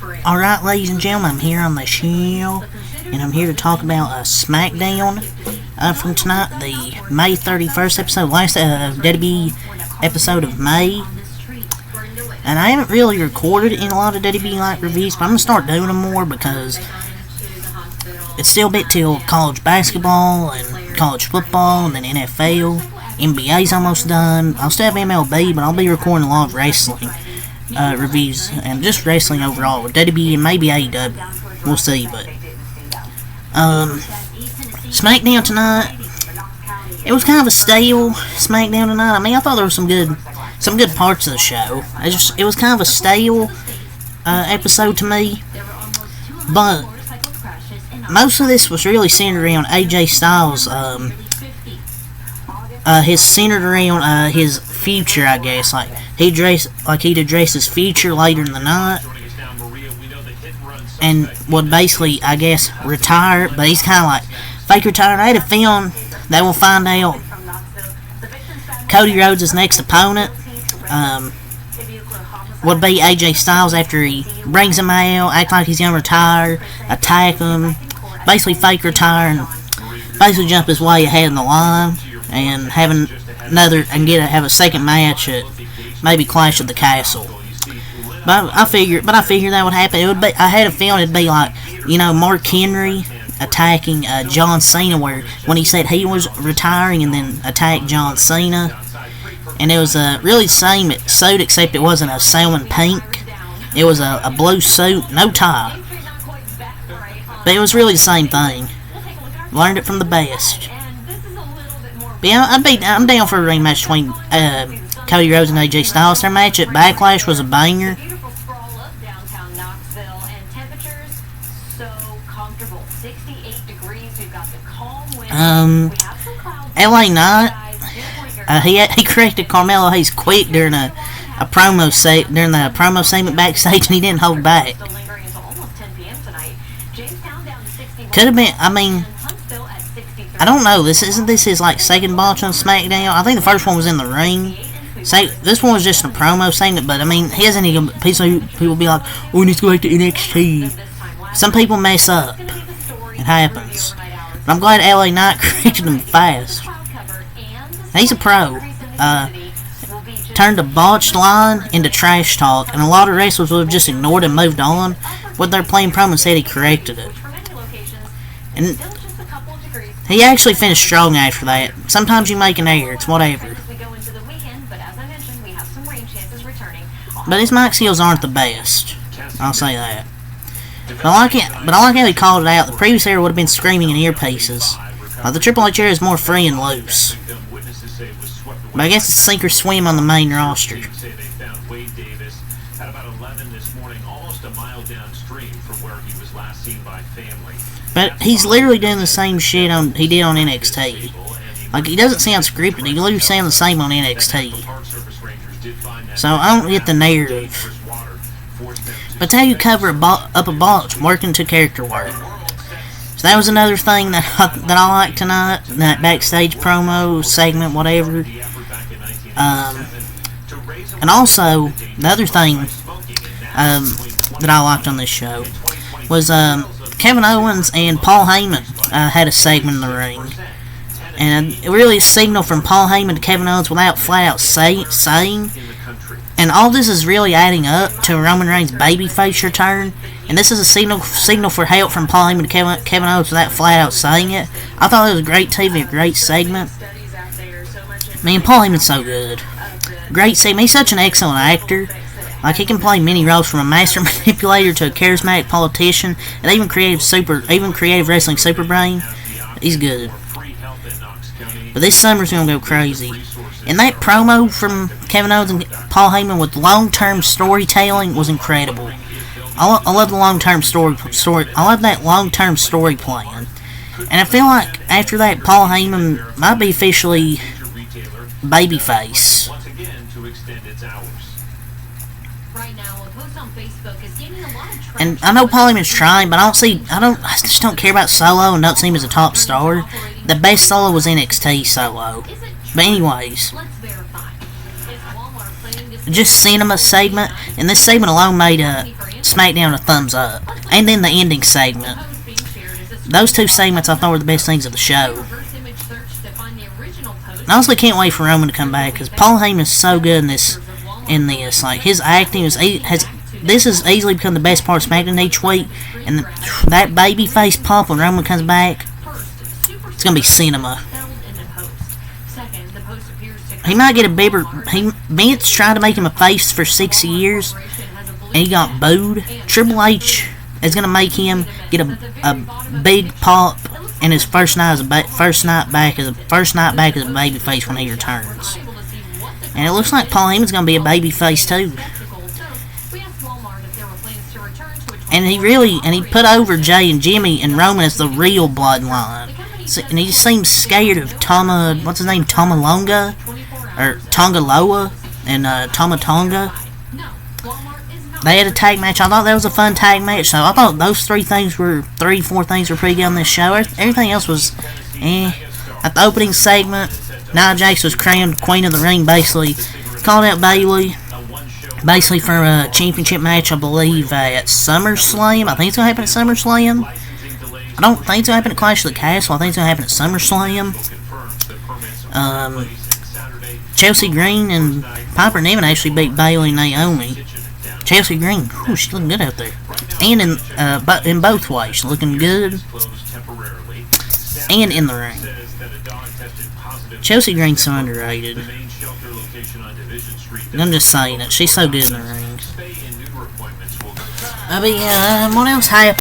Alright, ladies and gentlemen, I'm here on the show, and I'm here to talk about Smackdown from tonight, the May 31st episode, last WWE episode of May. And I haven't really recorded in a lot of WWE Light reviews, but I'm going to start doing them more because it's still a bit till college basketball and college football and then NFL. NBA's almost done. I'll still have MLB, but I'll be recording a lot of wrestling reviews and just wrestling overall with WWE and maybe AEW. We'll see, but Smackdown tonight. It was kind of a stale Smackdown tonight. I mean, I thought there were some good parts of the show. It was kind of a stale episode to me, but most of this was really centered around AJ Styles. Centered around his future, I guess. Like he'd address his future later in the night, and would basically, I guess, retire. But he's kind of like fake retired. I had a feeling that we'll find out Cody Rhodes' next opponent would be AJ Styles after he brings him out, act like he's gonna retire, attack him, basically fake retire, and basically jump his way ahead in the line, and have a second match at maybe Clash at the Castle. But I figured that would happen. I had a feeling it'd be like, Mark Henry attacking John Cena, where when he said he was retiring and then attacked John Cena. And it was really the same suit, except it wasn't a salmon pink. It was a blue suit, no tie. But it was really the same thing. Learned it from the best. But yeah, I'm down for a rematch between Cody Rhodes and AJ Styles. Their match at Backlash was a banger. LA Knight. He corrected Carmelo Hayes quick during the promo segment backstage, and he didn't hold back. Could have been. I mean, I don't know. This his like second botch on SmackDown. I think the first one was in the ring. This one was just a promo segment, but I mean, he hasn't even. People be like, "Oh, we need to go back to NXT." Some people mess up. It happens. But I'm glad LA Knight corrected him fast. He's a pro. Turned a botched line into trash talk, and a lot of wrestlers would have just ignored and moved on. What they're playing promo said he corrected it. And he actually finished strong after that. Sometimes you make an error, it's whatever. But his mic skills aren't the best. I'll say that. But I like how he called it out. The previous era would have been screaming in earpieces. The Triple H era is more free and loose. But I guess it's sink or swim on the main roster. But he's literally doing the same shit he did on NXT. Like, he doesn't sound scripted. He literally sounds the same on NXT. So I don't get the narrative. But that's how you cover up a botch, working to character work. So that was another thing that I liked tonight. That backstage promo segment, whatever. And also, the other thing that I liked on this show was Kevin Owens and Paul Heyman had a segment in the ring. And it really is a signal from Paul Heyman to Kevin Owens without flat out saying. And all this is really adding up to Roman Reigns' babyface return. And this is a signal for help from Paul Heyman to Kevin Owens without flat out saying it. I thought it was a great TV, a great segment. Man, Paul Heyman's so good. Great segment. He's such an excellent actor. Like, he can play many roles, from a master manipulator to a charismatic politician, and even creative wrestling super brain. He's good. But this summer's gonna go crazy. And that promo from Kevin Owens and Paul Heyman with long-term storytelling was incredible. I love the long-term story. I love that long-term story plan. And I feel like after that, Paul Heyman might be officially babyface. And I know Paul Heyman's trying, but I just don't care about Solo and don't see him as a top star. The best Solo was NXT Solo. But anyways, just cinema segment, and this segment alone made SmackDown a thumbs up. And then the ending segment. Those two segments I thought were the best things of the show. I honestly can't wait for Roman to come back because Paul Heyman is so good in this. Like his acting this has easily become the best part of SmackDown each week, and that babyface pump when Roman comes back, it's gonna be cinema. He might get a bigger. Vince tried to make him a face for 6 years, and he got booed. Triple H is gonna make him get a big pop in his first night back as a babyface when he returns. And it looks like Paul Heyman's gonna be a babyface too. And he put over Jay and Jimmy and Roman as the real bloodline. So, and he just seems scared of Tomalonga or Tongaloa and Tonga. They had a tag match. I thought that was a fun tag match. So I thought those 4 things were pretty good on this show. Everything else was At the opening segment, Nia Jax was crowned Queen of the Ring, basically. Called out Bayley, basically for a championship match, I believe, at SummerSlam. I think it's going to happen at SummerSlam. I don't think it's going to happen at Clash of the Castle. I think it's going to happen at SummerSlam. Chelsea Green and Piper Niven actually beat Bayley and Naomi. Chelsea Green, whew, she's looking good out there. And in both ways, she's looking good. And in the ring. Chelsea Green's so underrated. I'm just saying it. She's so good in the ring. What else happened?